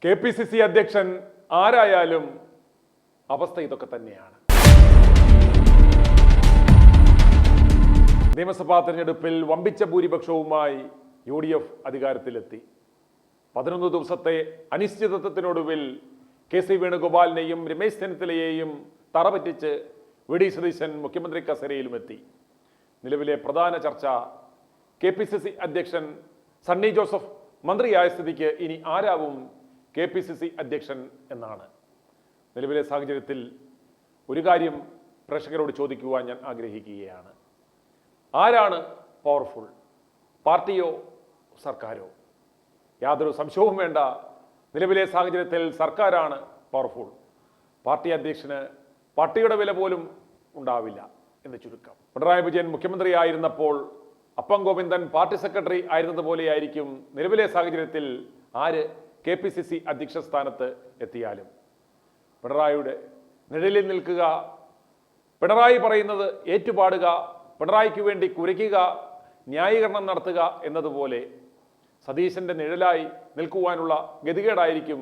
KPCC അധ്യക്ഷൻ ആരായാലും അവസ്ഥ ഇതൊക്കെ തന്നെയാണ്. നിയമസഭാ തെരഞ്ഞെടുപ്പിൽ വമ്പിച്ച ഭൂരിപക്ഷവുമായി UDF അധികാരത്തിലെത്തി. 11 ദിവസത്തെ അനിശ്ചിതത്വത്തിനൊടുവിൽ കെ.സി. വേണുഗോപാലിനെയും രമേശ് ചെന്നിത്തലയെയും തറപറ്റിച്ച് വി.ഡി. സതീശൻ മുഖ്യമന്ത്രി കസേരയിലുമെത്തി. നിലവിലെ പ്രധാന ചർച്ച കെ.പി.സി.സി അധ്യക്ഷൻ സണ്ണി ജോസഫ് മന്ത്രിയായ സ്ഥിതിക്ക് ഇനി ആരാവും കെ.പി.സി.സി അധ്യക്ഷൻ എന്നാണ്. നിലവിലെ സാഹചര്യത്തിൽ ഒരു കാര്യം പ്രേക്ഷകരോട് ചോദിക്കുവാൻ ഞാൻ ആഗ്രഹിക്കുകയാണ്. ആരാണ് പവർഫുൾ, പാർട്ടിയോ സർക്കാരോ? യാതൊരു സംശയവും വേണ്ട, നിലവിലെ സാഹചര്യത്തിൽ സർക്കാരാണ് പവർഫുൾ. പാർട്ടി അധ്യക്ഷന് പാർട്ടിയുടെ വില പോലും ഉണ്ടാവില്ല എന്ന് ചുരുക്കം. പിണറായി വിജയൻ മുഖ്യമന്ത്രിയായിരുന്നപ്പോൾ അപ്പം ഗോവിന്ദൻ പാർട്ടി സെക്രട്ടറി ആയിരുന്നതുപോലെയായിരിക്കും നിലവിലെ സാഹചര്യത്തിൽ ആര് കെ.പി.സി.സി അധ്യക്ഷ സ്ഥാനത്ത് എത്തിയാലും. പിണറായിയുടെ നിഴലിൽ നിൽക്കുക, പിണറായി പറയുന്നത് ഏറ്റുപാടുക, പിണറായിക്ക് വേണ്ടി കുരയ്ക്കുക, ന്യായീകരണം നടത്തുക എന്നതുപോലെ സതീശന്റെ നിഴലായി നിൽക്കുവാനുള്ള ഗതികേടായിരിക്കും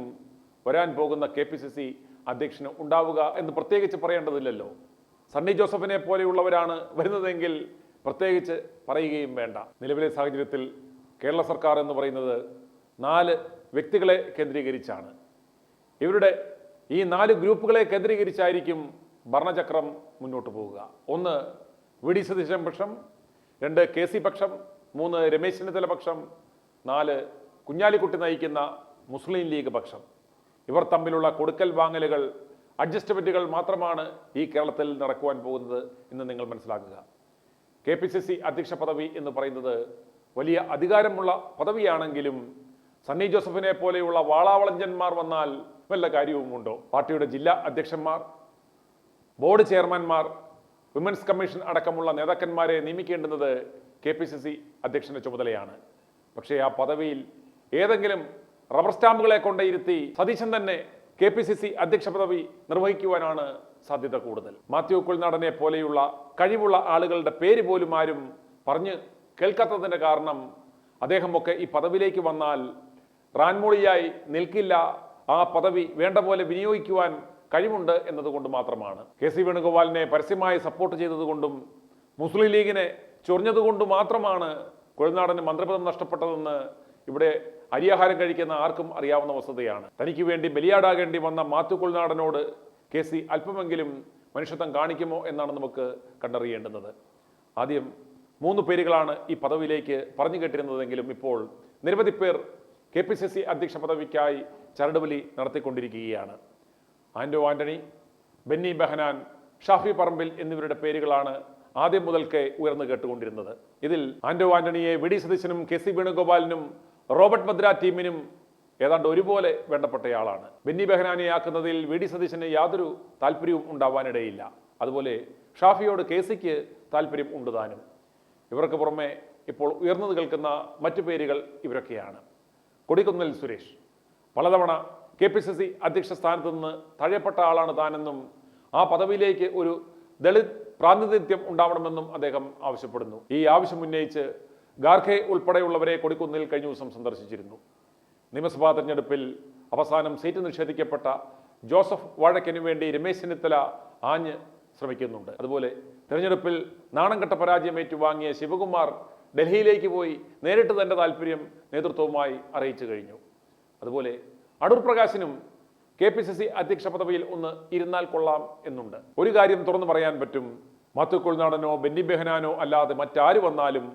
വരാൻ പോകുന്ന കെ.പി.സി.സി അധ്യക്ഷന് ഉണ്ടാവുക എന്ന് പ്രത്യേകിച്ച് പറയേണ്ടതില്ലല്ലോ. സണ്ണി ജോസഫിനെ പോലെയുള്ളവരാണ് വരുന്നതെങ്കിൽ പ്രത്യേകിച്ച് പറയുകയും വേണ്ട. നിലവിലെ സാഹചര്യത്തിൽ കേരള സർക്കാർ എന്ന് പറയുന്നത് 4 വ്യക്തികളെ കേന്ദ്രീകരിച്ചാണ്. ഇവരുടെ ഈ 4 ഗ്രൂപ്പുകളെ കേന്ദ്രീകരിച്ചായിരിക്കും ഭരണചക്രം മുന്നോട്ട് പോവുക. 1 വി.ഡി. സതീശൻ പക്ഷം, 2 കെ.സി. പക്ഷം, 3 രമേശ് ചെന്നിത്തല പക്ഷം, 4 കുഞ്ഞാലിക്കുട്ടി നയിക്കുന്ന മുസ്ലിം ലീഗ് പക്ഷം. ഇവർ തമ്മിലുള്ള കൊടുക്കൽ വാങ്ങലുകൾ, അഡ്ജസ്റ്റ്മെന്റുകൾ മാത്രമാണ് ഈ കേരളത്തിൽ നടക്കുവാൻ പോകുന്നത് എന്ന് നിങ്ങൾ മനസ്സിലാക്കുക. കെ.പി.സി.സി അധ്യക്ഷ പദവി എന്ന് പറയുന്നത് വലിയ അധികാരമുള്ള പദവിയാണെങ്കിലും സണ്ണി ജോസഫിനെ പോലെയുള്ള വാളാവളഞ്ചന്മാർ വന്നാൽ വല്ല കാര്യവുമുണ്ടോ? പാർട്ടിയുടെ ജില്ലാ അധ്യക്ഷന്മാർ, ബോർഡ് ചെയർമാൻമാർ, വിമൻസ് കമ്മീഷൻ അടക്കമുള്ള നേതാക്കന്മാരെ നിയമിക്കേണ്ടുന്നത് കെ.പി.സി.സി അധ്യക്ഷന്റെ ചുമതലയാണ്. പക്ഷേ ആ പദവിയിൽ ഏതെങ്കിലും റബ്ബർ സ്റ്റാമ്പുകളെ കൊണ്ടിരുത്തി സതീശൻ തന്നെ കെ.പി.സി.സി അധ്യക്ഷ പദവി നിർവഹിക്കുവാനാണ് സാധ്യത കൂടുതൽ. മാത്യു കുൽനാടനെ പോലെയുള്ള കഴിവുള്ള ആളുകളുടെ പേര് പോലും ആരും പറഞ്ഞ് കേൾക്കാത്തതിന്റെ കാരണം അദ്ദേഹമൊക്കെ ഈ പദവിയിലേക്ക് വന്നാൽ റാൻമൂളിയായി നിൽക്കില്ല, ആ പദവി വേണ്ട പോലെ വിനിയോഗിക്കുവാൻ കഴിവുണ്ട് എന്നതുകൊണ്ട് മാത്രമാണ്. കെ.സി. വേണുഗോപാലിനെ പരസ്യമായി സപ്പോർട്ട് ചെയ്തതുകൊണ്ടും മുസ്ലിം ലീഗിനെ ചൊറിഞ്ഞതുകൊണ്ടും മാത്രമാണ് കുഴൽനാടന് മന്ത്രിപദം നഷ്ടപ്പെട്ടതെന്ന് ഇവിടെ അരിയാഹാരം കഴിക്കുന്ന ആർക്കും അറിയാവുന്ന വസ്തുതയാണ്. തനിക്ക് വേണ്ടി ബലിയാടാകേണ്ടി വന്ന മാത്യു കുൽനാടനോട് കെ.സി. അല്പമെങ്കിലും മനുഷ്യത്വം കാണിക്കുമോ എന്നാണ് നമുക്ക് കണ്ടറിയേണ്ടുന്നത്. ആദ്യം 3 പേരുകളാണ് ഈ പദവിയിലേക്ക് പറഞ്ഞു കേട്ടിരുന്നതെങ്കിലും ഇപ്പോൾ നിരവധി പേർ കെ.പി.സി.സി അധ്യക്ഷ പദവിക്കായി ചരടുവലി നടത്തിക്കൊണ്ടിരിക്കുകയാണ്. ആന്റോ ആന്റണി, ബെന്നി ബെഹനാൻ, ഷാഫി പറമ്പിൽ എന്നിവരുടെ പേരുകളാണ് ആദ്യം മുതൽക്കേ ഉയർന്നു കേട്ടുകൊണ്ടിരുന്നത്. ഇതിൽ ആന്റോ ആന്റണിയെ വി.ഡി. സതീശനും കെ.സി. വേണുഗോപാലിനും റോബർട്ട് ഭദ്ര ടീമിനും ഏതാണ്ട് ഒരുപോലെ വേണ്ടപ്പെട്ടയാളാണ്. ബെന്നി ബെഹനാനെ ആക്കുന്നതിൽ വി.ഡി. സതീശന് യാതൊരു താല്പര്യവും ഉണ്ടാവാനിടയില്ല. അതുപോലെ ഷാഫിയോട് കെ.സിക്ക് താല്പര്യം ഉണ്ട് താനും. ഇവർക്ക് പുറമെ ഇപ്പോൾ ഉയർന്നു കേൾക്കുന്ന മറ്റു പേരുകൾ ഇവരൊക്കെയാണ്. കൊടിക്കുന്നിൽ സുരേഷ് പലതവണ കെ.പി.സി.സി അധ്യക്ഷ സ്ഥാനത്ത് നിന്ന് തഴയപ്പെട്ട ആളാണ് താനെന്നും ആ പദവിയിലേക്ക് ഒരു ദളിത് പ്രാതിനിധ്യം ഉണ്ടാവണമെന്നും അദ്ദേഹം ആവശ്യപ്പെടുന്നു. ഈ ആവശ്യം ഉന്നയിച്ച് ഖാർഖെ ഉൾപ്പെടെയുള്ളവരെ കൊടിക്കുന്നിൽ കഴിഞ്ഞ ദിവസം സന്ദർശിച്ചിരുന്നു. നിയമസഭാ തെരഞ്ഞെടുപ്പിൽ അവസാനം സീറ്റ് നിഷേധിക്കപ്പെട്ട ജോസഫ് വാഴക്കനു വേണ്ടി രമേശ് ചെന്നിത്തല ആഞ്ഞ് ശ്രമിക്കുന്നുണ്ട്. അതുപോലെ തെരഞ്ഞെടുപ്പിൽ നാണംകെട്ട പരാജയം ഏറ്റുവാങ്ങിയ ശിവകുമാർ ഡൽഹിയിലേക്ക് പോയി നേരിട്ട് തന്റെ താല്പര്യം നേതൃത്വവുമായി അറിയിച്ചു കഴിഞ്ഞു. അതുപോലെ അടൂർ പ്രകാശിനും കെ.പി.സി.സി അധ്യക്ഷ പദവിയിൽ ഒന്ന് ഇരുന്നാൽ കൊള്ളാം എന്നുണ്ട്. ഒരു കാര്യം തുറന്നു പറയാൻ പറ്റും, മാത്യു കുൽനാടനോ ബെന്നി ബെഹനാനോ അല്ലാതെ മറ്റാര് വന്നാലും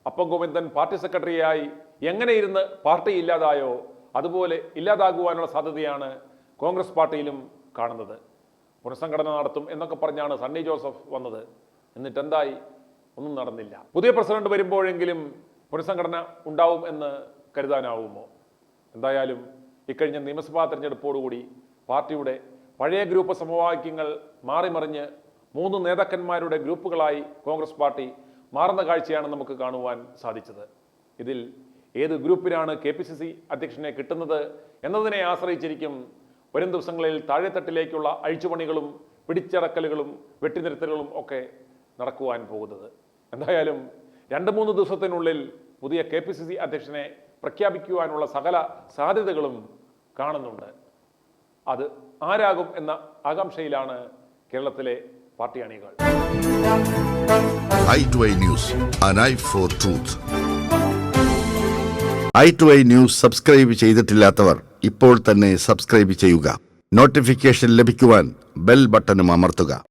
അപ്പം ഗോവിന്ദൻ പാർട്ടി സെക്രട്ടറിയായി എങ്ങനെ ഇരുന്ന് പാർട്ടി ഇല്ലാതായോ അതുപോലെ ഇല്ലാതാകുവാനുള്ള സാധ്യതയാണ് കോൺഗ്രസ് പാർട്ടിയിലും കാണുന്നത്. പുനഃസംഘടന നടത്തും എന്നൊക്കെ പറഞ്ഞാണ് സണ്ണി ജോസഫ് വന്നത്. എന്നിട്ട് എന്തായി? ഒന്നും നടന്നില്ല. പുതിയ പ്രസിഡന്റ് വരുമ്പോഴെങ്കിലും പുനഃസംഘടന ഉണ്ടാവും എന്ന് കരുതാനാവുമോ? എന്തായാലും ഇക്കഴിഞ്ഞ നിയമസഭാ തെരഞ്ഞെടുപ്പോടുകൂടി പാർട്ടിയുടെ പഴയ ഗ്രൂപ്പ് സമവാക്യങ്ങൾ മാറിമറിഞ്ഞ് 3 നേതാക്കന്മാരുടെ ഗ്രൂപ്പുകളായി കോൺഗ്രസ് പാർട്ടി മാറുന്ന കാഴ്ചയാണ് നമുക്ക് കാണുവാൻ സാധിച്ചത്. ഇതിൽ ഏത് ഗ്രൂപ്പിനാണ് കെ.പി.സി.സി അധ്യക്ഷനെ കിട്ടുന്നത് എന്നതിനെ ആശ്രയിച്ചിരിക്കും വരും ദിവസങ്ങളിൽ താഴെത്തട്ടിലേക്കുള്ള അഴിച്ചുപണികളും പിടിച്ചടക്കലുകളും വെട്ടിനിരത്തലുകളും ഒക്കെ നടക്കുവാൻ പോകുന്നത്. എന്തായാലും 2-3 ദിവസത്തിനുള്ളിൽ പുതിയ കെ.പി.സി.സി അധ്യക്ഷനെ പ്രഖ്യാപിക്കുവാനുള്ള സകല സാധ്യതകളും കാണുന്നുണ്ട്. അത് ആരാകും എന്ന ആകാംക്ഷയിലാണ് കേരളത്തിലെ പാർട്ടി അണികൾ. i2i News, an eye for truth. i2i News subscribe ചെയ്തിട്ടില്ലാത്തവർ ഇപ്പോൾ തന്നെ സബ്സ്ക്രൈബ് ചെയ്യുക. നോട്ടിഫിക്കേഷൻ ലഭിക്കുവാൻ ബെൽ ബട്ടണും അമർത്തുക.